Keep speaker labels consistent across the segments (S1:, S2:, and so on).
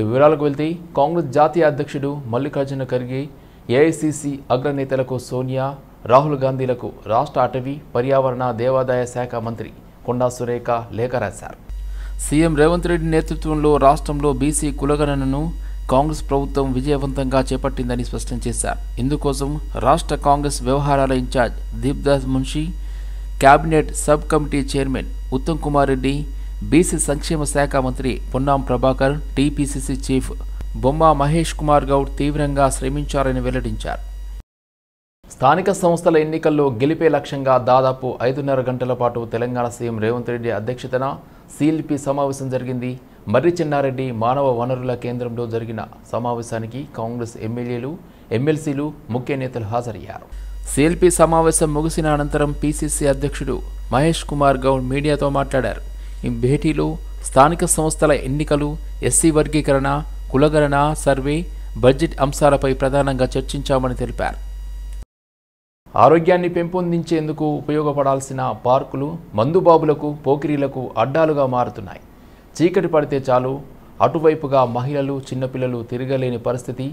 S1: వివరాలకు వెళ్తే కాంగ్రెస్ జాతీయ అధ్యక్షుడు మల్లికార్జున ఖర్గే ఏఐసీసీ అగ్రనేతలకు సోనియా రాహుల్ గాంధీలకు రాష్ట్ర అటవీ పర్యావరణ దేవాదాయ శాఖ మంత్రి కొండా సురేఖ లేఖ రాశారు. సీఎం రేవంత్ రెడ్డి నేతృత్వంలో రాష్ట్రంలో బీసీ కులగణనను కాంగ్రెస్ ప్రభుత్వం విజయవంతంగా చేపట్టిందని స్పష్టం చేశారు. ఇందుకోసం రాష్ట్ర కాంగ్రెస్ వ్యవహారాల in charge Deepdas Munshi, cabinet sub committee chairman Uttam Kumar Reddy, BC సంక్షేమ శాఖ మంత్రి పొన్నాం ప్రభాకర్, టీపీసీసీ చీఫ్ బొమ్మ మహేష్ కుమార్ గౌడ్ తీవ్రంగా శ్రమించారని వెల్లడించారు. స్థానిక సంస్థల ఎన్నికల్లో గెలిపే లక్ష్యంగా దాదాపు 5.5 గంటల పాటు తెలంగాణ సీఎం రేవంత్ రెడ్డి అధ్యక్షతన సీఎల్పీ సమావేశం జరిగింది. మర్రి చెన్నారెడ్డి మానవ వనరుల కేంద్రంలో జరిగిన సమావేశానికి కాంగ్రెస్ ఎమ్మెల్యేలు, ఎమ్మెల్సీలు, ముఖ్య నేతలు హాజరయ్యారు. సీఎల్పీ సమావేశం ముగిసిన అనంతరం పీసీసీ అధ్యక్షుడు మహేష్ కుమార్ గౌడ్ మీడియాతో మాట్లాడారు. ఈ భేటీలో స్థానిక సంస్థల ఎన్నికలు, ఎస్సీ వర్గీకరణ, కులగణన, సర్వే, బడ్జెట్ అంశాలపై ప్రధానంగా చర్చించామని తెలిపారు. ఆరోగ్యాన్ని పెంపొందించేందుకు ఉపయోగపడాల్సిన పార్కులు మందుబాబులకు, పోకిరీలకు అడ్డాలుగా మారుతున్నాయి. చీకటి పడితే చాలు అటువైపుగా మహిళలు, చిన్నపిల్లలు తిరగలేని పరిస్థితి.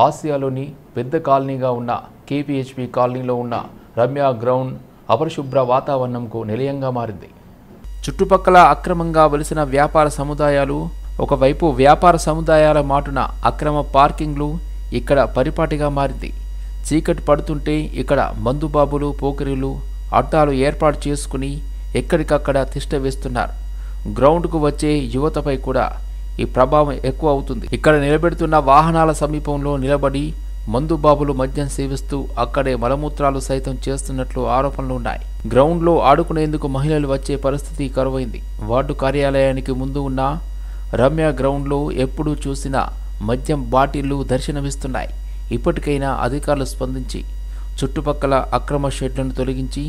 S1: ఆసియాలోని పెద్ద కాలనీగా ఉన్న కేపీహెచ్పీ కాలనీలో ఉన్న రమ్య గ్రౌండ్ అపరిశుభ్ర వాతావరణంకు నిలయంగా మారింది. చుట్టుపక్కల అక్రమంగా వెలిసిన వ్యాపార సముదాయాలు, ఒకవైపు వ్యాపార సముదాయాల మాటున అక్రమ పార్కింగ్లు ఇక్కడ పరిపాటిగా మారింది. చీకటి పడుతుంటే ఇక్కడ మందుబాబులు, పోకిరీలు అడ్డాలు ఏర్పాటు చేసుకుని ఎక్కడికక్కడ తిష్ట వేస్తున్నారు. గ్రౌండ్కు వచ్చే యువతపై కూడా ఈ ప్రభావం ఎక్కువ అవుతుంది. ఇక్కడ నిలబెడుతున్న వాహనాల సమీపంలో నిలబడి మందుబాబులు మద్యం సేవిస్తూ అక్కడే మలమూత్రాలు సైతం చేస్తున్నట్లు ఆరోపణలు ఉన్నాయి. గ్రౌండ్లో ఆడుకునేందుకు మహిళలు వచ్చే పరిస్థితి కరువైంది. వార్డు కార్యాలయానికి ముందు ఉన్న రమ్య గ్రౌండ్లో ఎప్పుడూ చూసినా మద్యం బాటిళ్లు దర్శనమిస్తున్నాయి. ఇప్పటికైనా అధికారులు స్పందించి చుట్టుపక్కల అక్రమ షెడ్లను తొలగించి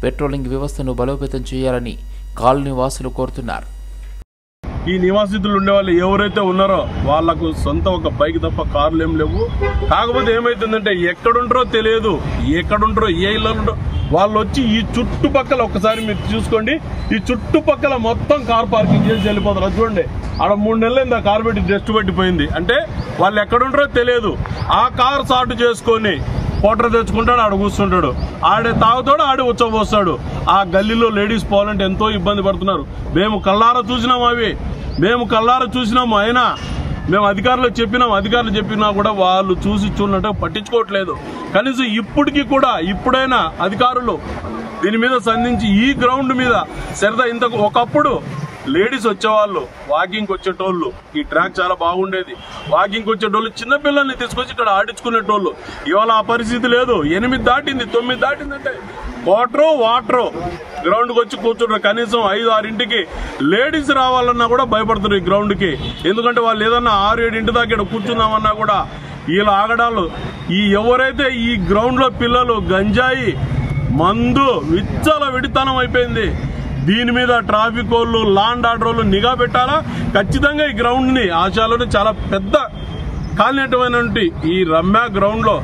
S1: పెట్రోలింగ్ వ్యవస్థను బలోపేతం చేయాలని కాలనీ వాసులు కోరుతున్నారు.
S2: ఈ నివాసితులు ఉండేవాళ్ళు ఎవరైతే ఉన్నారో వాళ్లకు సొంత ఒక బైక్ తప్ప కార్లు ఏం లేవు. కాకపోతే ఏమైతుందంటే ఎక్కడుంటారో తెలియదు, ఎక్కడుంటారో ఏ ఇళ్ళు ఉంటారో వాళ్ళు వచ్చి ఈ చుట్టుపక్కల ఒక్కసారి మీరు చూసుకోండి, ఈ చుట్టుపక్కల మొత్తం కార్ పార్కింగ్ చేసి వెళ్ళిపోతారు. చూడండి, ఆడ 3 నెలలు కార్ పెట్టి డస్ట్ పట్టిపోయింది. అంటే వాళ్ళు ఎక్కడుంటారో తెలియదు. ఆ కార్ సాటు చేసుకొని కోటర్ తెచ్చుకుంటాడు, ఆడ కూర్చుంటాడు, ఆడే తాగుతాడు, ఆడే ఉచ్చబోస్తాడు. ఆ గల్లీలో లేడీస్ పోవాలంటే ఎంతో ఇబ్బంది పడుతున్నారు. మేము కళ్ళారా చూసినాము. అయినా మేము అధికారులు చెప్పినా కూడా వాళ్ళు చూడనట్టు పట్టించుకోవట్లేదు. కనీసం ఇప్పుడైనా అధికారులు దీని మీద సంధించి ఈ గ్రౌండ్ మీద ఇంతకు ఒకప్పుడు లేడీస్ వచ్చేవాళ్ళు, వాకింగ్ వచ్చేటోళ్ళు, ఈ ట్రాక్ చాలా బాగుండేది. వాకింగ్ వచ్చేటోళ్ళు చిన్నపిల్లల్ని తీసుకొచ్చి ఇక్కడ ఆడించుకునేటోళ్ళు. ఇవాళ ఆ పరిస్థితి లేదు. 8 దాటింది, 9 దాటిందంటే వాటరు గ్రౌండ్కి వచ్చి కూర్చుంటారు. కనీసం 5-6 ఇంటికి లేడీస్ రావాలన్నా కూడా భయపడుతున్నారు ఈ గ్రౌండ్కి. ఎందుకంటే వాళ్ళు ఏదన్నా 6-7 ఇంటి దాకా ఇక్కడ కూర్చుందామన్నా కూడా వీళ్ళ ఆగడాలు. ఎవరైతే ఈ గ్రౌండ్లో పిల్లలు గంజాయి, మందు విచ్చల విడితనం అయిపోయింది. దీని మీద ట్రాఫిక్ వాళ్ళు, లాండ్ ఆర్డర్ వాళ్ళు నిఘా పెట్టాలా. ఖచ్చితంగా ఈ గ్రౌండ్ ని ఆశాలోనే చాలా పెద్ద కాలనీటువంటి ఈ రమ్య గ్రౌండ్ లో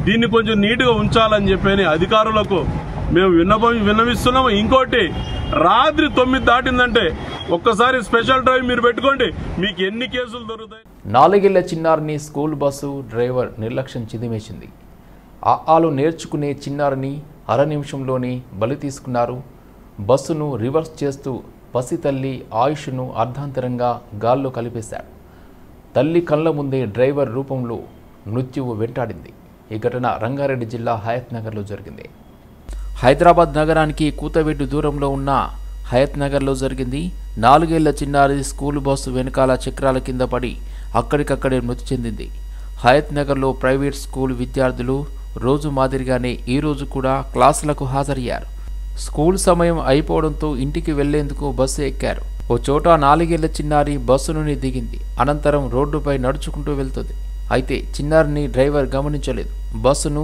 S2: దీన్ని కొంచెం నీట్ గా ఉంచాలని చెప్పని అధికారులకు మేము విన్నవిస్తున్నాము. ఇంకోటి, రాత్రి 9 దాటిందంటే ఒక్కసారి స్పెషల్ డ్రైవ్ మీరు పెట్టుకోండి, మీకు ఎన్ని కేసులు దొరుకుతాయి.
S1: 4 ఏళ్ల చిన్నారిని స్కూల్ బస్సు డ్రైవర్ నిర్లక్ష్యం చిదిమేసింది. ఆలు నేర్చుకునే చిన్నారిని అర నిమిషంలోనే బలి తీసుకున్నారు. బస్సును రివర్స్ చేస్తూ పసి తల్లి ఆయుష్ను అర్ధాంతరంగా గాల్లో కలిపేశాడు. తల్లి కళ్ళ ముందే డ్రైవర్ రూపంలో మృత్యువు వెంటాడింది. ఈ ఘటన రంగారెడ్డి జిల్లా హయత్ నగర్లో జరిగింది. హైదరాబాద్ నగరానికి కూతవేటు దూరంలో ఉన్న హయత్ నగర్లో జరిగింది. 4 ఏళ్ల చిన్నారి స్కూలు బస్సు వెనకాల చక్రాల కింద పడి అక్కడికక్కడే మృతి చెందింది. హయత్ నగర్లో ప్రైవేట్ స్కూల్ విద్యార్థులు రోజు మాదిరిగానే ఈరోజు కూడా క్లాసులకు హాజరయ్యారు. స్కూల్ సమయం అయిపోవడంతో ఇంటికి వెళ్లేందుకు బస్సు ఎక్కారు. ఓ చోట 4 ఏళ్ల చిన్నారి బస్సు నుండి దిగింది. అనంతరం రోడ్డుపై నడుచుకుంటూ వెళ్తుంది. అయితే చిన్నారిని డ్రైవర్ గమనించలేదు. బస్సును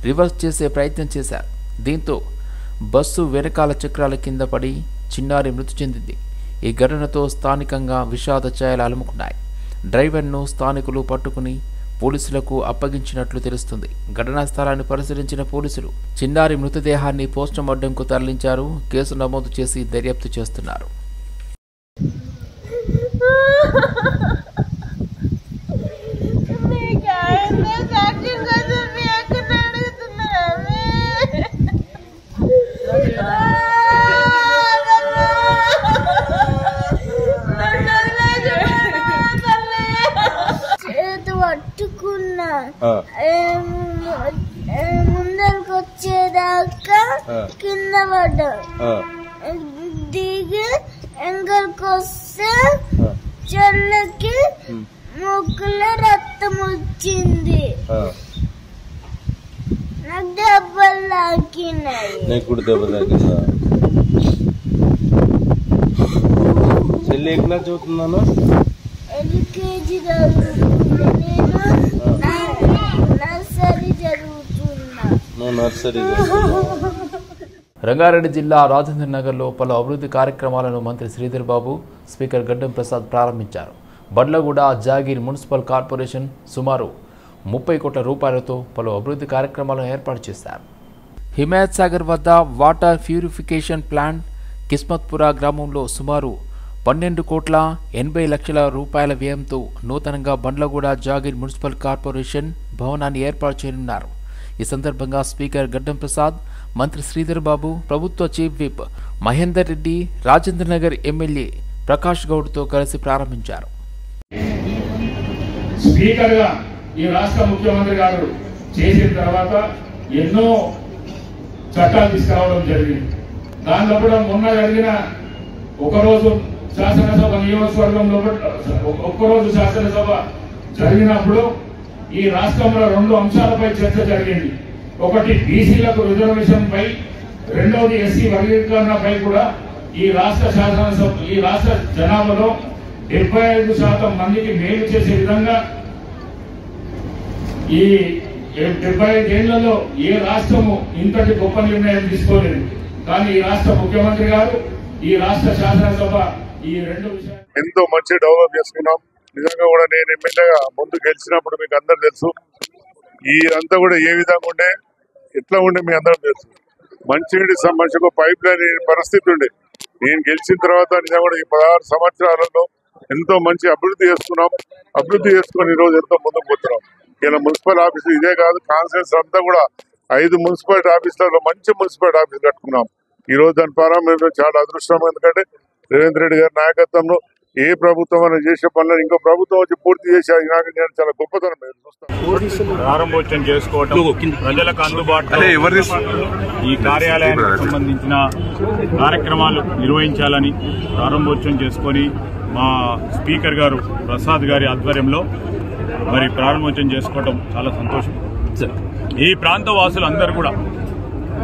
S1: రివర్స్ చేసే ప్రయత్నం చేశారు. దీంతో బస్సు వెనకాల చక్రాల కింద పడి చిన్నారి మృతి చెందింది. ఈ ఘటనతో స్థానికంగా విషాద ఛాయలు అలుముకున్నాయి. డ్రైవర్ను స్థానికులు పట్టుకుని పోలీసులకు అప్పగించినట్లు తెలుస్తుంది. ఘటనా స్థలాన్ని పరిశీలించిన పోలీసులు చిన్నారి మృతదేహాన్ని పోస్టుమార్టంకు తరలించారు. కేసు నమోదు చేసి దర్యాప్తు చేస్తున్నారు.
S3: పట్టుకున్నా ముందరికి వచ్చేదాకా కింద పడ్డా దిగి ఎంగల్కి వస్తే చెల్లకి ముక్కులో రక్తం వచ్చింది నాకు దెబ్బలు తాకినాయి
S4: చెల్లి ఏ క్లాస్ చదువుతున్నాను
S3: ఎల్కేజీ చదువుతున్నా నేను నర్సరీ చదువుతున్నా
S4: నర్సరీ
S1: రంగారెడ్డి జిల్లా రాజేంద్ర నగర్లో పలు అభివృద్ధి కార్యక్రమాలను మంత్రి శ్రీధర్ బాబు స్పీకర్ గడ్డం ప్రసాద్ ప్రారంభించారు. బండ్లగూడ జాగీర్ మున్సిపల్ కార్పొరేషన్ సుమారు 30 కోట్ల రూపాయలతో పలు అభివృద్ధి కార్యక్రమాలను ఏర్పాటు చేశారు. హిమాయత్ సాగర్ వద్ద వాటర్ ప్యూరిఫికేషన్ ప్లాంట్, కిస్మత్పురా గ్రామంలో సుమారు 12 కోట్ల 80 లక్షల రూపాయల వ్యయంతో నూతనంగా బండ్లగూడ జాగీర్ మున్సిపల్ కార్పొరేషన్ భవనాన్ని ఏర్పాటు చేయనున్నారు. ఈ సందర్భంగా స్పీకర్ గడ్డం ప్రసాద్, మంత్రి శ్రీధర్ బాబు, ప్రభుత్వ chief whip Mahender Reddy, Rajendra Nagar MLA Prakash గౌడ్తో కలిసి ప్రారంభించారు.
S5: స్పీకర్గా ఈ రాష్ట్ర ముఖ్యమంత్రి గారు చేసిన తర్వాత ఎన్నో చట్టాలు తీసుకురావడం జరిగింది. దానిలో కూడా మొన్న జరిగిన ఒకరోజు శాసనసభ నియోజకవర్గంలో ఒక్కరోజు శాసనసభ జరిగినప్పుడు ఈ రాష్ట్రంలో 2 అంశాలపై చర్చ జరిగింది. ఒకటి బీసీలకు రిజర్వేషన్ పై, రెండవది ఎస్సీ వర్గీకరణపై కూడా ఈ రాష్ట్ర జనాభాలో 75% మందికి మేలు చేసే విధంగా ఈ 75 ఏళ్లలో ఏ రాష్ట్రము ఇంతటి గొప్ప నిర్ణయం తీసుకోలేదు. కానీ ఈ రాష్ట్ర ముఖ్యమంత్రి గారు, ఈ రాష్ట్ర శాసనసభ ఈ 2 విషయాలు
S6: ఎంతో మంచి డెవలప్ చేసుకున్నాం. నిజంగా కూడా నేను ఎమ్మెల్యేగా ముందు గెలిచినప్పుడు మీకు అందరు తెలుసు, ఈ అంతా కూడా ఏ విధంగా ఉండే, ఎట్లా ఉండే మీ అందరూ తెలుసు. మంచినీటి సమస్యకు పైప్ లైన్ పరిస్థితి ఉండే. నేను గెలిచిన తర్వాత నిజంగా కూడా ఈ 16 సంవత్సరాలలో ఎంతో మంచి అభివృద్ధి చేసుకున్నాం. అభివృద్ధి చేసుకుని ఈరోజు ఎంతో ముందుకు పోతున్నాం. ఇలా మున్సిపల్ ఆఫీసు ఇదే కాదు, కాన్స్టిట్యూన్సీ అంతా కూడా 5 మున్సిపాలిటీ ఆఫీసులలో మంచి మున్సిపాలిటీ ఆఫీస్ కట్టుకున్నాం. ఈ రోజు దాని ప్రారంభం చాలా అదృష్టం. ఎందుకంటే రేవంత్ రెడ్డి గారి నాయకత్వంలో ఏ ప్రభుత్వం అని చేసే పనులను ఇంకో ప్రభుత్వం వచ్చి పూర్తి చేసి నేను చాలా గొప్పతనం
S7: ప్రారంభోత్సవం చేసుకోవటం, ప్రజలకు అందుబాటులో ఈ కార్యాలయానికి సంబంధించిన కార్యక్రమాలు నిర్వహించాలని ప్రారంభోత్సవం చేసుకొని మా స్పీకర్ గారు ప్రసాద్ గారి ఆధ్వర్యంలో మరి ప్రారంభోత్సవం చేసుకోవటం చాలా సంతోషం. ఈ ప్రాంత వాసులు అందరూ కూడా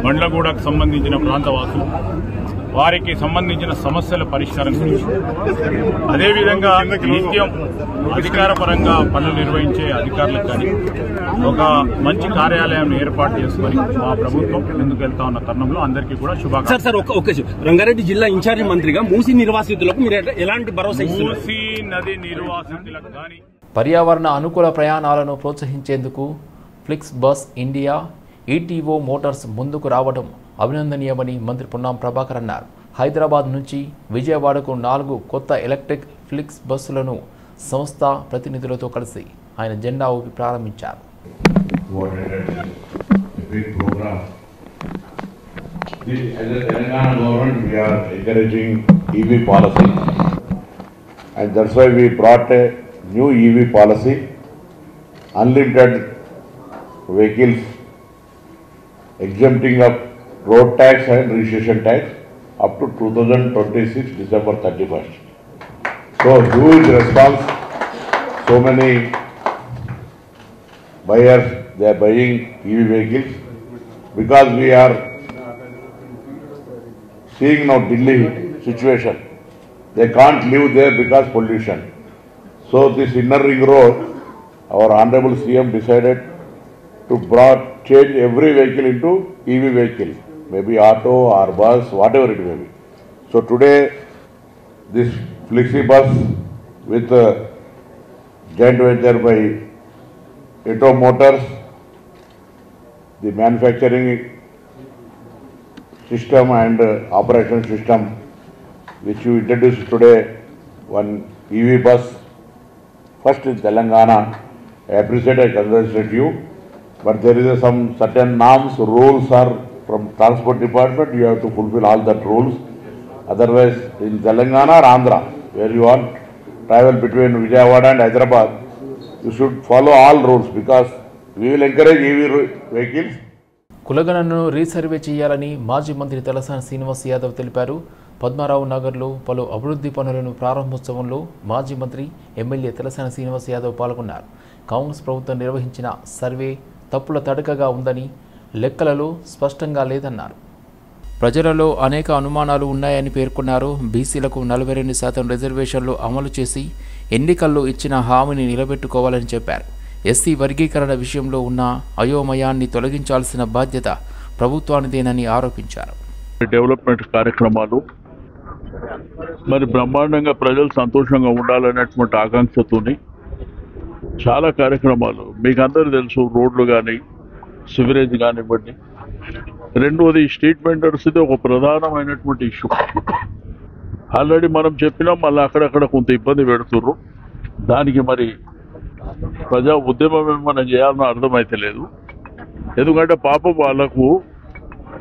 S7: బండ్లగూడకు సంబంధించిన ప్రాంత వాసులు వారికి సంబంధించిన సమస్యల పరిష్కారం గురించి, అదేవిధంగా నిత్యం అధికారపరంగా పనులు నిర్వహించే అధికారులకు కానీ ఒక మంచి కార్యాలయం ఏర్పాటు చేసుకుని మా ప్రభుత్వం ముందుకు వెళ్తా ఉన్న తరుణంలో అందరికీ కూడా శుభాకాంక్షలు.
S4: రంగారెడ్డి జిల్లా ఇన్ఛార్జి మంత్రిగా మూసీ నిర్వాసితులకు మీరు ఎలాంటి భరోసా ఇస్తున్నారు?
S7: మూసీ నది నిర్వాసితులకు కానీ
S1: పర్యావరణ అనుకూల ప్రయాణాలను ప్రోత్సహించేందుకు ఫ్లిక్స్ బస్ ఇండియా, ఈటీఓ మోటార్స్ ముందుకు రావడం అభినందనీయమని మంత్రి పొన్నం ప్రభాకర్ అన్నారు. హైదరాబాద్ నుంచి విజయవాడకు 4 కొత్త ఎలక్ట్రిక్ ఫ్లిక్స్ బస్సులను సంస్థ ప్రతినిధులతో కలిసి ఆయన జెండా ఊపి ప్రారంభించారు.
S8: And that's why we brought a new EV policy, unlimited vehicles, exempting of road tax and registration tax up to 2026 December 31st. So huge response, so many buyers, they are buying EV vehicles because we are seeing now Delhi situation. They can't live there because pollution. So this inner ring road, our Honorable CM decided to change every vehicle into EV vehicle, maybe auto or bus, whatever it may be. So today, this Flexi bus with joint venture by Eto Motors, the manufacturing system and operation system, which you introduced today, one EV bus, first in Telangana, I appreciate, I congratulate you. But there is some certain norms, rules are from Transport Department. You have to fulfill all that rules. Otherwise, in Telangana or Andhra, where you want travel between Vijayawada and Hyderabad, you should follow all rules because we will encourage EV vehicles.
S1: కులగణను resurvey చేయాలని మాజీ మంత్రి తలసాని శ్రీనివాస్ యాదవ్ తెలిపారు. పద్మారావు నగర్లో పలు అభివృద్ధి పనులను ప్రారంభోత్సవంలో మాజీ మంత్రి ఎమ్మెల్యే తలసాని శ్రీనివాస్ యాదవ్ పాల్గొన్నారు. కాంగ్రెస్ ప్రభుత్వం నిర్వహించిన సర్వే తప్పుల తడకగా ఉందని, లెక్కలలో స్పష్టంగా లేదన్నారు. ప్రజలలో అనేక అనుమానాలు ఉన్నాయని పేర్కొన్నారు. బీసీలకు 42% రిజర్వేషన్లు అమలు చేసి ఎన్నికల్లో ఇచ్చిన హామీని నిలబెట్టుకోవాలని చెప్పారు. ఎస్సీ వర్గీకరణ విషయంలో ఉన్న అయోమయాన్ని తొలగించాల్సిన బాధ్యత ప్రభుత్వానిదేనని ఆరోపించారు.
S2: డెవలప్మెంట్ కార్యక్రమాలు మరి బ్రహ్మాండంగా ప్రజలు సంతోషంగా ఉండాలనేటువంటి ఆకాంక్షతోని చాలా కార్యక్రమాలు మీకు అందరూ తెలుసు. రోడ్లు కానీ, సివరేజ్ కానివ్వండి. రెండోది స్ట్రీట్ వెండర్స్ ఇది ఒక ప్రధానమైనటువంటి ఇష్యూ. ఆల్రెడీ మనం చెప్పినాం, మళ్ళీ అక్కడక్కడ కొంత ఇబ్బంది పెడుతుర్రు. దానికి మరి ప్రజా ఉద్యమం ఏమన్నా చేయాలనో అర్థమైతే లేదు. ఎందుకంటే పాపం వాళ్లకు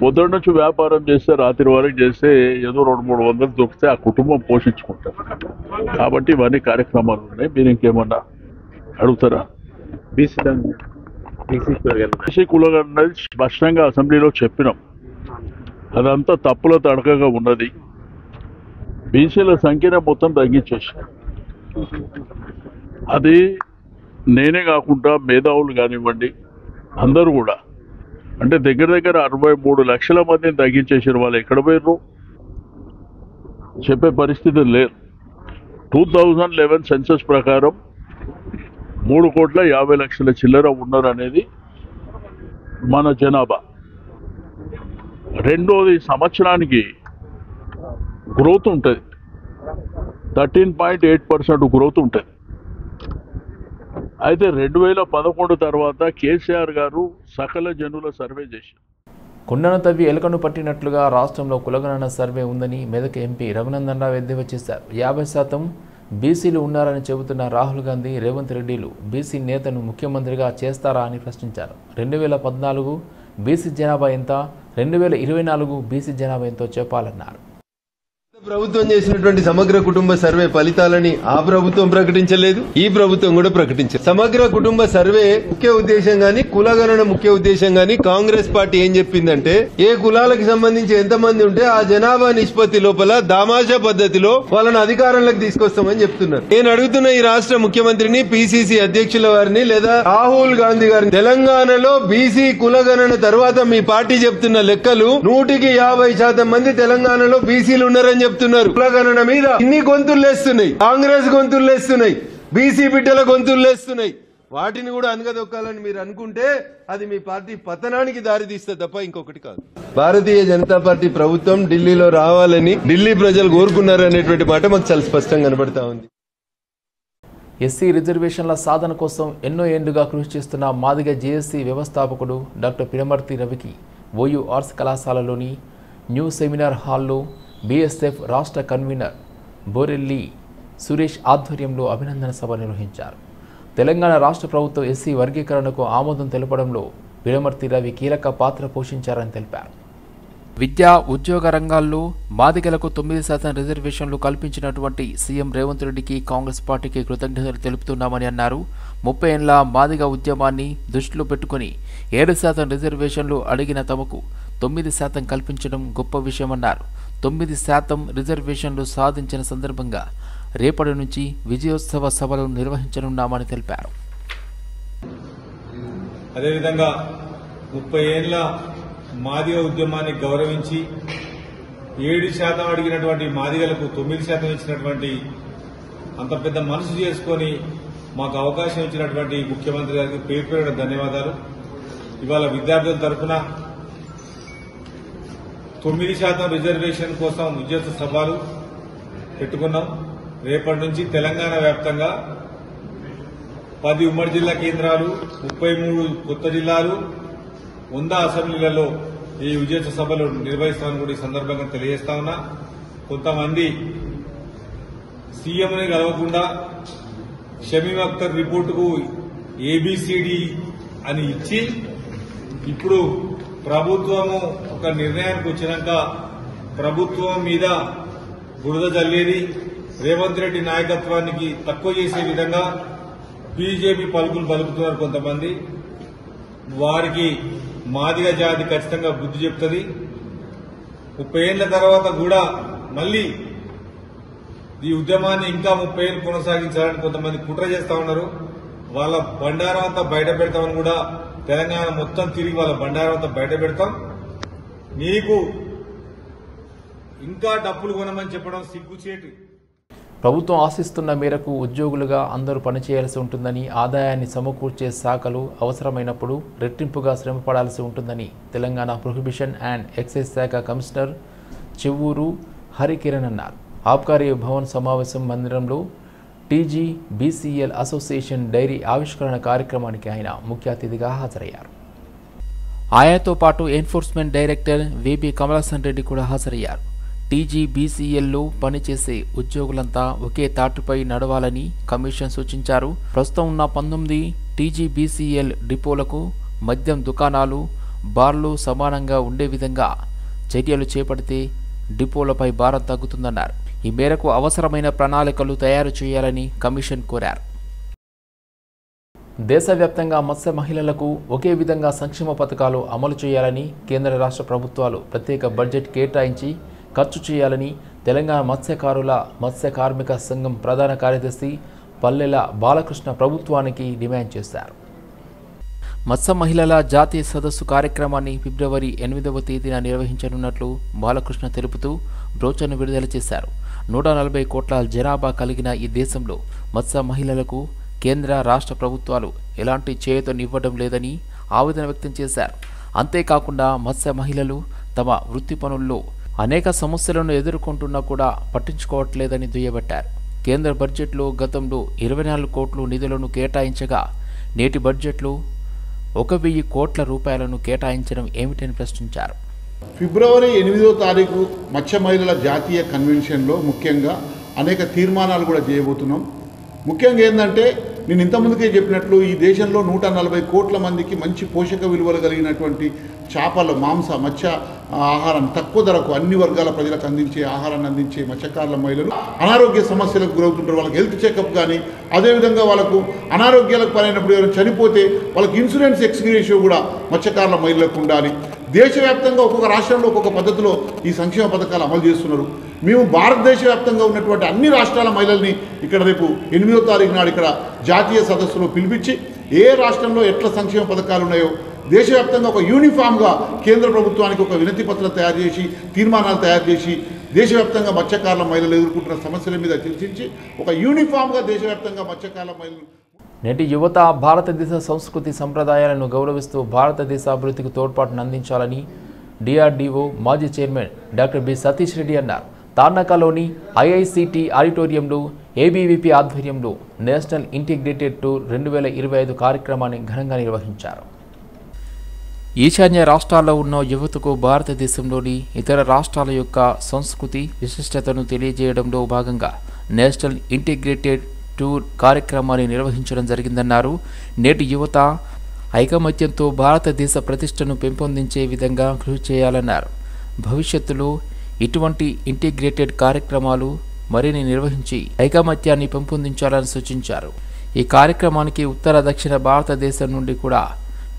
S2: పొద్దున్న నుంచి వ్యాపారం చేస్తే రాత్రి వరకు చేస్తే ఏదో 200-300 దొరికితే ఆ కుటుంబం పోషించుకుంటారు. కాబట్టి ఇవన్నీ కార్యక్రమాలు ఉన్నాయి. మీరు ఇంకేమన్నా అడుగుతారా? బీసీ కులగన్నది స్పష్టంగా అసెంబ్లీలో చెప్పినాం. అదంతా తప్పుల తడకగా ఉన్నది. బీసీల సంఖ్యనే మొత్తం తగ్గించేసి, అది నేనే కాకుండా మేధావులు కానివ్వండి అందరూ కూడా, అంటే దగ్గర 63 లక్షల మందిని తగ్గించేసారు. వాళ్ళు ఎక్కడ పోయారు చెప్పే పరిస్థితి లేదు. 2011 సెన్సస్ ప్రకారం 3,50,00,000 చిల్లర ఉన్నారు అనేది మన జనాభా. రెండోది సంవత్సరానికి గ్రోత్ ఉంటుంది, 13.8% గ్రోత్ ఉంటుంది. అయితే 2011 తర్వాత కేసీఆర్ గారు సకల జనుల సర్వే చేశారు.
S1: కుండను తవ్వి ఎలుకను పట్టినట్లుగా రాష్ట్రంలో కులగణన సర్వే ఉందని మెదక్ ఎంపీ రఘునందన్ రావు ఎద్దేవా చేశారు. 50% బీసీలు ఉన్నారని చెబుతున్న రాహుల్ గాంధీ, రేవంత్ రెడ్డిలు బీసీ నేతను ముఖ్యమంత్రిగా చేస్తారా అని ప్రశ్నించారు. 2014 బీసీ జనాభా ఎంత, 2024 బీసీ జనాభా ఎంతో చెప్పాలన్నారు.
S9: ప్రభుత్వం చేసినటువంటి సమగ్ర కుటుంబ సర్వే ఫలితాలని ఆ ప్రభుత్వం ప్రకటించలేదు, ఈ ప్రభుత్వం కూడా ప్రకటించలేదు. సమగ్ర కుటుంబ సర్వే ముఖ్య ఉద్దేశం గాని, కులగణన ముఖ్య ఉద్దేశం గాని కాంగ్రెస్ పార్టీ ఏం చెప్పిందంటే, ఏ కులాలకు సంబంధించి ఎంతమంది ఉంటే ఆ జనాభా నిష్పత్తి లోపల దామాషా పద్ధతిలో వాళ్ళని అధికారంలోకి తీసుకొస్తామని చెప్తున్నారు. నేను అడుగుతున్న ఈ రాష్ట్ర ముఖ్యమంత్రిని, పిసిసి అధ్యక్షుల వారిని లేదా రాహుల్ గాంధీ గారిని, తెలంగాణలో బీసీ కులగణన తర్వాత మీ పార్టీ చెప్తున్న లెక్కలు 100% మంది తెలంగాణలో బీసీలు ఉన్నారని చెప్తున్నారు. కులగణన మీద ఇన్ని గొంతులు లేస్తున్నాయి, కాంగ్రెస్ గొంతులు లేస్తున్నాయి, బీసీ బిడ్డల గొంతులు లేస్తున్నాయి. వాటిని కూడా అనగదొక్కాలని మీరు అనుకుంటే అది మీ పార్టీ పతనానికి దారి తీస్తే తప్ప ఇంకొకటి కాదు. భారతీయ జనతా పార్టీ ప్రభుత్వం ఢిల్లీలో రావాలని ఢిల్లీ ప్రజలు కోరుకున్నారు అనేటువంటి మాట మాకు చాలా స్పష్టంగా కనబడతా ఉంది.
S1: ఎస్సీ రిజర్వేషన్ల సాధన కోసం ఎన్నో ఏళ్లుగా కృషి చేస్తున్న మాదిగ జేఏసీ వ్యవస్థాపకుడు డాక్టర్ పిరమర్తి రవికి ఓయూ ఆర్ట్స్ కళాశాలలోని న్యూ సెమినార్ హాల్లో బీఎస్ఎఫ్ రాష్ట్ర కన్వీనర్ బోరెల్లి సురేష్ ఆధ్వర్యంలో అభినందన సభ నిర్వహించారు. తెలంగాణ రాష్ట్ర ప్రభుత్వం ఎస్సీ వర్గీకరణకు ఆమోదం తెలపడంలో పిరమర్తి రవి కీలక పాత్ర పోషించారని తెలిపారు. విద్యా ఉద్యోగ రంగాల్లో మాదిగలకు 9% రిజర్వేషన్లు కల్పించినటువంటి సీఎం రేవంత్ రెడ్డికి కాంగ్రెస్ పార్టీకి కృతజ్ఞతలు తెలుపుతున్నామని అన్నారు. 30 ఏళ్ల మాదిగ ఉద్యమాన్ని దృష్టిలో పెట్టుకుని 7% రిజర్వేషన్లు అడిగిన తమకు 9% కల్పించడం గొప్ప విషయమన్నారు. 9% రిజర్వేషన్లు సాధించిన సందర్భంగా రేపటి నుంచి విజయోత్సవ సభలు నిర్వహించనున్నామని తెలిపారు.
S10: అదేవిధంగా 30 ఏళ్ల మాదిగ ఉద్యమాన్ని గౌరవించి 7% అడిగినటువంటి మాదిగలకు 9% ఇచ్చినటువంటి అంత పెద్ద మనసు చేసుకుని మాకు అవకాశం ఇచ్చినటువంటి ముఖ్యమంత్రి గారికి పేరు పేరున ధన్యవాదాలు. ఇవాళ విద్యార్థుల తరఫున 9% రిజర్వేషన్ కోసం విజయోత్సవ సభలు పెట్టుకున్నాం. రేపటి నుంచి తెలంగాణ వ్యాప్తంగా 10 ఉమ్మడి జిల్లా కేంద్రాలు, 33 కొత్త జిల్లాలు, 100 అసెంబ్లీలలో ఈ విజయోత్సవ సభలు నిర్వహిస్తామని కూడా ఈ సందర్భంగా తెలియజేస్తా ఉన్నా. కొంతమంది సీఎంని కలవకుండా షమీమ్ అఖ్తర్ రిపోర్టుకు ఏబిసిడి అని ఇచ్చి ఇప్పుడు ప్రభుత్వము ఒక నిర్ణయానికి వచ్చినాక ప్రభుత్వం మీద బురద జల్లేది రేవంత్ రెడ్డి నాయకత్వానికి తక్కువ చేసే విధంగా బీజేపీ పలుకులు పలుకుతున్నారు కొంతమంది. వారికి మాదిగ జాతి ఖచ్చితంగా బుద్ధి చెప్తుంది. 30 ఏళ్ల తర్వాత కూడా మళ్లీ ఈ ఉద్యమాన్ని ఇంకా 30 ఏళ్లు కొనసాగించాలని కొంతమంది కుట్ర చేస్తా ఉన్నారు. వాళ్ళ బండారం అంతా బయట పెడతామని కూడా తెలంగాణ మొత్తం తిరిగి వాళ్ళ బండారం అంతా బయట పెడతాం. మీకు ఇంకా డబ్బులు కొనమని చెప్పడం సిగ్గుచేటు.
S1: ప్రభుత్వం ఆశిస్తున్న మేరకు ఉద్యోగులుగా అందరూ పనిచేయాల్సి ఉంటుందని, ఆదాయాన్ని సమకూర్చే శాఖలు అవసరమైనప్పుడు రెట్టింపుగా శ్రమపడాల్సి ఉంటుందని తెలంగాణ ప్రొహిబిషన్ అండ్ ఎక్సైజ్ శాఖ కమిషనర్ చెవ్వూరు హరికిరణ్ అన్నారు. ఆబ్కారీ భవన్ సమావేశం మందిరంలో టీజీ బీసీఎల్ అసోసియేషన్ డైరీ ఆవిష్కరణ కార్యక్రమానికి ఆయన ముఖ్య అతిథిగా హాజరయ్యారు. ఆయనతో పాటు enforcement director VB Kamalasan Reddy కూడా హాజరయ్యారు. టీజీబీసీఎల్లో పనిచేసే ఉద్యోగులంతా ఒకే తాటిపై నడవాలని కమిషన్ సూచించారు. ప్రస్తుతం ఉన్న 19 టీజీబీసీఎల్ డిపోలకు మద్యం దుకాణాలు, బార్లు సమానంగా ఉండే విధంగా చర్యలు చేపడితే డిపోలపై భారం తగ్గుతుందన్నారు. ఈ మేరకు అవసరమైన ప్రణాళికలు తయారు చేయాలని కమిషన్ కోరారు. దేశవ్యాప్తంగా మత్స్య మహిళలకు ఒకే విధంగా సంక్షేమ పథకాలు అమలు చేయాలని కేంద్ర రాష్ట్ర ప్రభుత్వాలు ప్రత్యేక బడ్జెట్ కేటాయించి ఖర్చు చేయాలని తెలంగాణ మత్స్యకారుల మత్స్య కార్మిక సంఘం ప్రధాన కార్యదర్శి పల్లెల బాలకృష్ణ ప్రభుత్వానికి డిమాండ్ చేశారు. మత్స్య మహిళల జాతీయ సదస్సు కార్యక్రమాన్ని ఫిబ్రవరి 8వ తేదీన నిర్వహించనున్నట్లు బాలకృష్ణ తెలుపుతూ బ్రోచర్ను విడుదల చేశారు. 140 కోట్ల జనాభా కలిగిన ఈ దేశంలో మత్స్య మహిళలకు కేంద్ర రాష్ట్ర ప్రభుత్వాలు ఎలాంటి చేయూతనివ్వడం లేదని ఆవేదన వ్యక్తం చేశారు. అంతేకాకుండా మత్స్య మహిళలు తమ వృత్తి పనుల్లో అనేక సమస్యలను ఎదుర్కొంటున్నా కూడా పట్టించుకోవట్లేదని దుయ్యబట్టారు. కేంద్ర బడ్జెట్లో గతంలో 24 కోట్లు నిధులను కేటాయించగా నేటి బడ్జెట్లో 1,000 కోట్ల రూపాయలను కేటాయించడం ఏమిటని ప్రశ్నించారు.
S11: ఫిబ్రవరి 8వ తారీఖు మత్స్య మహిళల జాతీయ కన్వెన్షన్లో ముఖ్యంగా అనేక తీర్మానాలు కూడా చేయబోతున్నాం. ముఖ్యంగా ఏంటంటే నేను ఇంతకుముందుకే చెప్పినట్లు ఈ దేశంలో 140 కోట్ల మందికి మంచి పోషక విలువలు కలిగినటువంటి చేపల మత్స్య ఆహారం తక్కువ ధరకు అన్ని వర్గాల ప్రజలకు అందించే ఆహారాన్ని అందించే మత్స్యకారుల మహిళలు అనారోగ్య సమస్యలకు గురవుతుంటారు. వాళ్ళకి హెల్త్ చెకప్ కానీ అదేవిధంగా వాళ్ళకు అనారోగ్యాలకు పరైనప్పుడు ఎవరైనా చనిపోతే వాళ్ళకి ఇన్సూరెన్స్ ఎక్స్గ్రేషియో కూడా మత్స్యకారుల మహిళలకు ఉండాలి. దేశవ్యాప్తంగా ఒక్కొక్క రాష్ట్రంలో ఒక్కొక్క పద్ధతిలో ఈ సంక్షేమ పథకాలు అమలు చేస్తున్నారు. మేము భారతదేశ వ్యాప్తంగా ఉన్నటువంటి అన్ని రాష్ట్రాల మహిళల్ని ఇక్కడ రేపు 8వ తారీఖు నాడు ఇక్కడ జాతీయ సదస్సులో పిలిపించి ఏ రాష్ట్రంలో ఎట్లా సంక్షేమ పథకాలు ఉన్నాయో దేశవ్యాప్తంగా ఒక యూనిఫామ్గా కేంద్ర ప్రభుత్వానికి ఒక వినతి పత్రం తయారు చేసి తీర్మానాలు తయారు చేసి దేశవ్యాప్తంగా మత్స్యకారుల మహిళలు ఎదుర్కొంటున్న సమస్యల మీద చర్చించి ఒక యూనిఫామ్గా దేశవ్యాప్తంగా మత్స్యకారుల మహిళలు.
S1: నేటి యువత భారతదేశ సంస్కృతి సంప్రదాయాలను గౌరవిస్తూ భారతదేశ అభివృద్ధికి తోడ్పాటును అందించాలని డిఆర్డీఓ మాజీ chairman doctor B Satish Reddy అన్నారు. తార్నాకలోని ఐఐసిటి ఆడిటోరియంలో ఏబీవీపీ ఆధ్వర్యంలో నేషనల్ ఇంటిగ్రేటెడ్ టూర్ 2025 కార్యక్రమాన్ని ఘనంగా నిర్వహించారు. ఈశాన్య రాష్ట్రాల్లో ఉన్న యువతకు భారతదేశంలోని ఇతర రాష్ట్రాల యొక్క సంస్కృతి విశిష్టతను తెలియజేయడంలో భాగంగా నేషనల్ ఇంటిగ్రేటెడ్ టూర్ కార్యక్రమాన్ని నిర్వహించడం జరిగిందన్నారు. నేటి యువత ఐకమత్యంతో భారతదేశ ప్రతిష్టను పెంపొందించే విధంగా కృషి చేయాలన్నారు. భవిష్యత్తులో ఇటువంటి ఇంటిగ్రేటెడ్ కార్యక్రమాలు మరిన్ని నిర్వహించి ఐకమత్యాన్ని పెంపొందించాలని సూచించారు. ఈ కార్యక్రమానికి ఉత్తర దక్షిణ భారతదేశం నుండి కూడా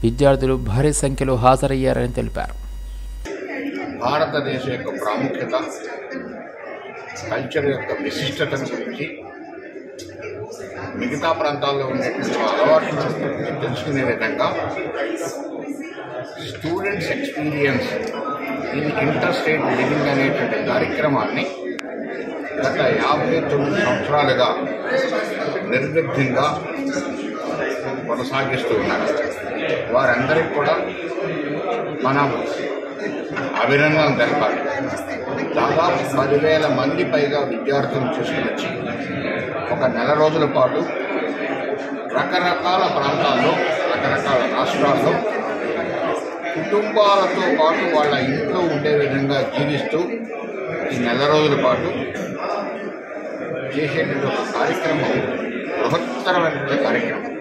S1: విద్యార్థులు భారీ సంఖ్యలో హాజరయ్యారని తెలిపారు.
S12: భారతదేశం యొక్క ప్రాముఖ్యత, కల్చర్ యొక్క విశిష్టతను గురించి మిగతా ప్రాంతాల్లో ఉండేటువంటి అలవాట్లు తెలుసుకునే విధంగా students experience in inter state living అనేటువంటి కార్యక్రమాన్ని గత 59 సంవత్సరాలుగా నిర్విఘ్నంగా కొనసాగిస్తూ ఉన్నారు. వారందరికీ కూడా మనం అభినందనలు తెలపాలి. దాదాపు 10,000 మంది పైగా విద్యార్థులను తీసుకుని వచ్చి ఒక నెల రోజుల పాటు రకరకాల ప్రాంతాల్లో, రకరకాల రాష్ట్రాల్లో కుటుంబాలతో పాటు వాళ్ళ ఇంట్లో ఉండే విధంగా జీవిస్తూ ఈ నెల రోజుల పాటు చేసేటువంటి ఒక కార్యక్రమం బృహత్తరమైనటువంటి కార్యక్రమం.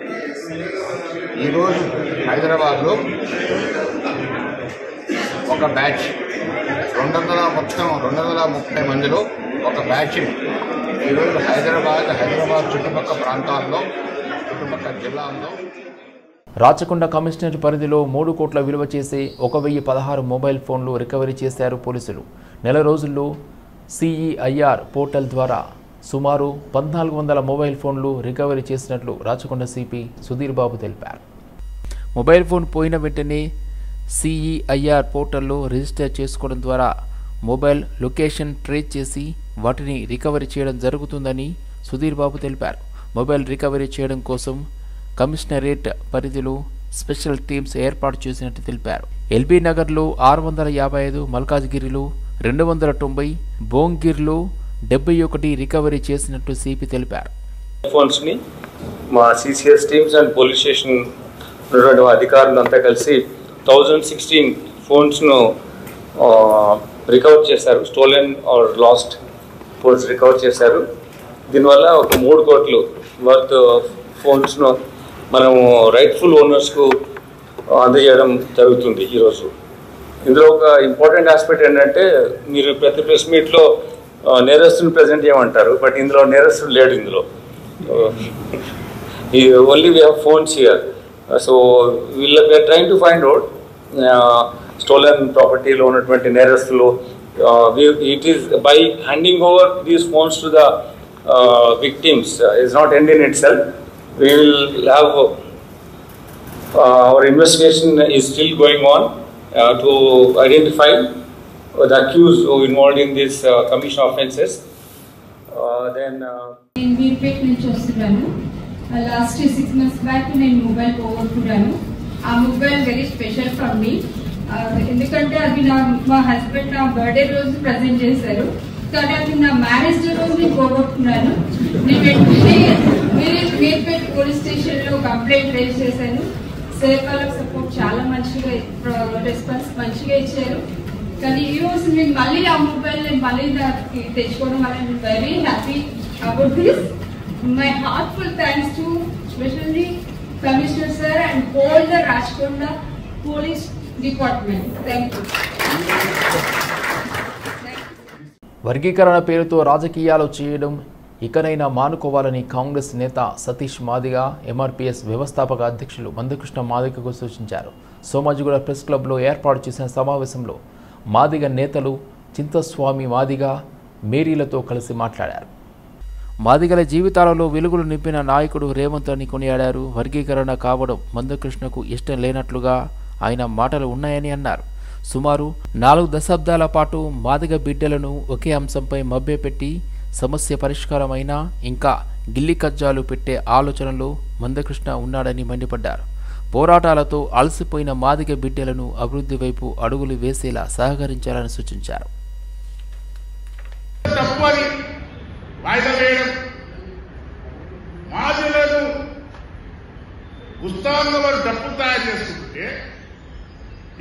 S12: ఈరోజు హైదరాబాద్లో ఒక బ్యాచ్ 230 మందిలో ఒక బ్యాచ్ ఈరోజు హైదరాబాద్ చుట్టుపక్కల ప్రాంతాల్లో చుట్టుపక్కల జిల్లాల్లో
S1: రాచకొండ కమిషనరేట్ పరిధిలో 3 కోట్ల విలువ చేసే 1016 మొబైల్ ఫోన్లు రికవరీ చేశారు పోలీసులు. నెల రోజుల్లో CEIR పోర్టల్ ద్వారా సుమారు 1400 మొబైల్ ఫోన్లు రికవరీ చేసినట్లు రాచకొండ సిపి సుధీర్ బాబు తెలిపారు. మొబైల్ ఫోన్ పోయిన వెంటనే CEIR పోర్టల్లో రిజిస్టర్ చేసుకోవడం ద్వారా మొబైల్ లొకేషన్ ట్రేస్ చేసి వాటిని రికవరీ చేయడం జరుగుతుందని సుధీర్ బాబు తెలిపారు. మొబైల్ రికవరీ చేయడం కోసం కమిషనరేట్ పరిధిలో స్పెషల్ టీమ్స్ ఏర్పాటు చేసినట్టు తెలిపారు. ఎల్బీ నగర్లో 655, మల్కాజ్గిరిలో 290, భోంగిర్లో 71 రికవరీ చేసినట్టు సిపి తెలిపారు.
S13: ఫోన్స్ ని మా CCS teams and police station అధికారులు అంతా కలిసి 1016 ఫోన్స్ ను రికవర్ చేశారు. Stolen or lost phones recover చేశారు. దీనివల్ల ఒక 3 కోట్లు వర్త్ ఫోన్స్ ను మనము రైట్ఫుల్ ఓనర్స్కు అందజేయడం జరుగుతుంది ఈరోజు. ఇందులో ఒక ఇంపార్టెంట్ ఆస్పెక్ట్ ఏంటంటే, మీరు ప్రతి ప్రెస్ మీట్లో నేరస్తుని ప్రజెంట్ చేయమంటారు, బట్ ఇందులో నేరస్తుడు లేడు. ఇందులో only we have phones here. So we are trying to find out stolen ప్రాపర్టీలో ఉన్నటువంటి నేరస్తులు. It is by handing over these phones to the victims is not end in itself. We will have our investigation is still going on to identify the accused who involved in these commission offences.
S14: నేను మీర్పేట్ నుంచి వస్తున్నాను. Last 6 months back నేను mobile పోగొట్టుకున్నాను. ఆ mobile very special for me, ఎందుకంటే అది మా husband నా బర్త్డే రోజు ప్రజెంట్ చేశారు. కానీ అది నా మ్యారేజ్ డే రోజు నేను పోగొట్టుకున్నాను. నేను వెంటనే మీర్పేట్ పోలీస్ స్టేషన్లో కంప్లైంట్ రేజ్ చేశాను. సార్ వాళ్ళకి సపోర్ట్ చాలా మంచిగా, రెస్పాన్స్ మంచిగా ఇచ్చారు. కానీ ఈ రోజు నేను మళ్ళీ ఆ మొబైల్ మళ్ళీ తెచ్చుకోవడం వల్ల నేను very happy about this. My heartful thanks to specially commissioner sir and whole the Rachakonda police department. Thank you.
S1: వర్గీకరణ పేరుతో రాజకీయాలు చేయడం ఇకనైనా మానుకోవాలని కాంగ్రెస్ నేత సతీష్ మాదిగ MRPS వ్యవస్థాపక అధ్యక్షులు మందకృష్ణ మాదిగకు సూచించారు. సోమాజిగూడ ప్రెస్ క్లబ్లో ఏర్పాటు చేసిన సమావేశంలో మాదిగ నేతలు చింతస్వామి మాదిగ మేరీలతో కలిసి మాట్లాడారు. మాదిగల జీవితాలలో వెలుగులు నింపిన నాయకుడు రేవంత్ అని కొనియాడారు. వర్గీకరణ కావడం మందకృష్ణకు ఇష్టం లేనట్లుగా ఆయన మాటలు ఉన్నాయని అన్నారు. సుమారు 4 దశాబ్దాల పాటు మాదిగ బిడ్డలను ఒకే అంశంపై మభ్యపెట్టి సమస్య పరిష్కారమైనా ఇంకా గిల్లి కజ్జాలు పెట్టే ఆలోచనలో మందకృష్ణ ఉన్నాడని మండిపడ్డారు. పోరాటాలతో అలసిపోయిన మాదిగ బిడ్డలను అభివృద్ధి వైపు అడుగులు వేసేలా సహకరించాలని సూచించారు.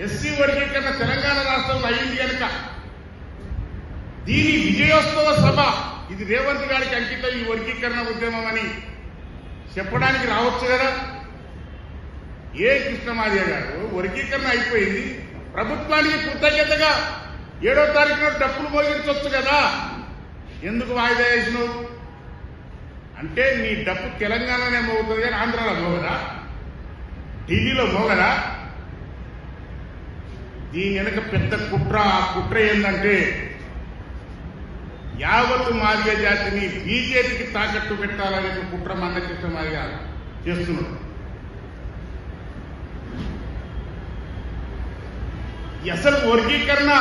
S5: ఎస్సీ వర్గీకరణ తెలంగాణ రాష్ట్రంలో అయింది కనుక దీని విజయోత్సవ సభ ఇది రేవంత్ గారికి అంకితం ఈ వర్గీకరణ ఉద్యమం అని చెప్పడానికి రావచ్చు కదా. ఏ కృష్ణమాదిగ గారు వర్గీకరణ అయిపోయింది, ప్రభుత్వానికి కృతజ్ఞతగా 7వ తారీఖున డప్పులు మోగించవచ్చు కదా, ఎందుకు వాయిదా వేసినావు అంటే నీ డప్పు తెలంగాణనే మోగుతుంది కానీ ఆంధ్రాలో మోగదా, ఢిల్లీలో మోగదా. దీని వెనక పెద్ద కుట్ర. ఆ కుట్ర ఏంటంటే యావత్తు మాదిగ జాతిని బీజేపీకి తాకట్టు పెట్టాలనే కుట్ర మందకృష్ణ మాదిగ చేస్తున్నాడు. అసలు వర్గీకరణ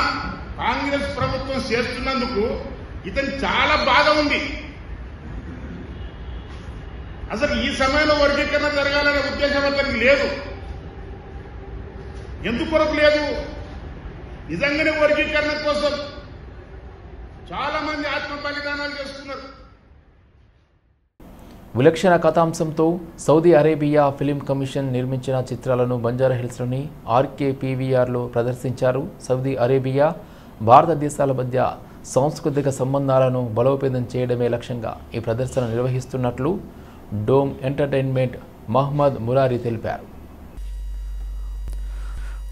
S5: కాంగ్రెస్ ప్రభుత్వం చేస్తున్నందుకు ఇతను చాలా బాధ ఉంది. అసలు ఈ సమయంలో వర్గీకరణ జరగాలనే ఉద్దేశం అతనికి లేదు. ఎందుకొరకు లేదు? నిజంగానే వర్గీకరణ కోసం చాలా మంది ఆత్మ బలిదానాలు చేస్తున్నారు.
S1: విలక్షణ కథాంశంతో సౌదీ అరేబియా ఫిలిం కమిషన్ నిర్మించిన చిత్రాలను బంజారాహిల్స్లోని RKPVRలో ప్రదర్శించారు. సౌదీ అరేబియా భారతదేశాల మధ్య సాంస్కృతిక సంబంధాలను బలోపేతం చేయడమే లక్ష్యంగా ఈ ప్రదర్శన నిర్వహిస్తున్నట్లు డోమ్ ఎంటర్టైన్మెంట్ మహ్మద్ మురారి తెలిపారు.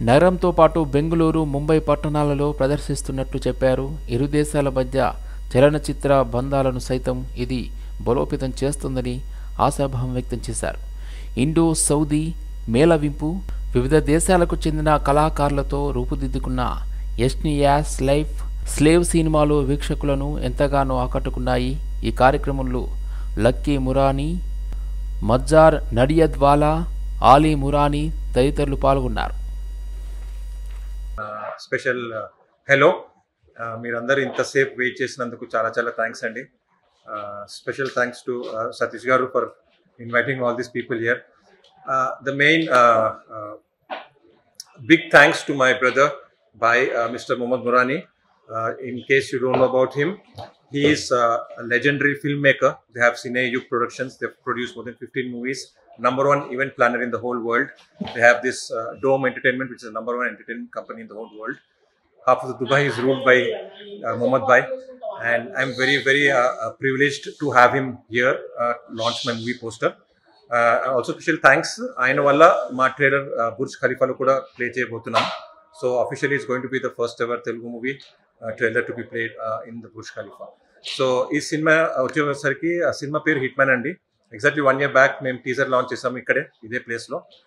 S1: నగరంతో పాటు బెంగళూరు, ముంబై పట్టణాలలో ప్రదర్శిస్తున్నట్లు చెప్పారు. ఇరు దేశాల మధ్య చలనచిత్ర బంధాలను సైతం ఇది బలోపేతం చేస్తుందని ఆశాభావం వ్యక్తం చేశారు. ఇండో సౌదీ మేళవింపు వివిధ దేశాలకు చెందిన కళాకారులతో రూపుదిద్దుకున్న ఎస్నియాస్ లైఫ్ స్లేవ్ సినిమాలు వీక్షకులను ఎంతగానో ఆకట్టుకున్నాయి. ఈ కార్యక్రమంలో లక్కీ మురానీ, మజ్జార్ నడియద్వాలా, ఆలీ మురానీ తదితరులు పాల్గొన్నారు.
S15: స్పెషల్ హలో, మీరందరూ ఇంతసేపు వెయిట్ చేసినందుకు చాలా చాలా థ్యాంక్స్ అండి. స్పెషల్ థ్యాంక్స్ టు సతీష్ గారు for inviting all these people here. The main big thanks to my brother by Mr. Mohammad Murani. In case you don't know about him, he is a legendary filmmaker. They have Cine Yug Productions. They have produced more than 15 movies. #1 event planner in the whole world. They have this Dome Entertainment, which is the #1 entertainment company in the whole world. Half of the Dubai is ruled by Mohammad Bhai, and I'm very, very privileged to have him here launch my movie poster. Also special thanks ayana valla ma trailer Burj Khalifa lo kuda play cheyabothunam. So officially it's going to be the first ever Telugu movie trailer to be played in the Burj Khalifa. So ee cinema vachesariki cinema peru Hitman andi. Exactly 1 year back mem teaser launch chesam ikkade ide place lo.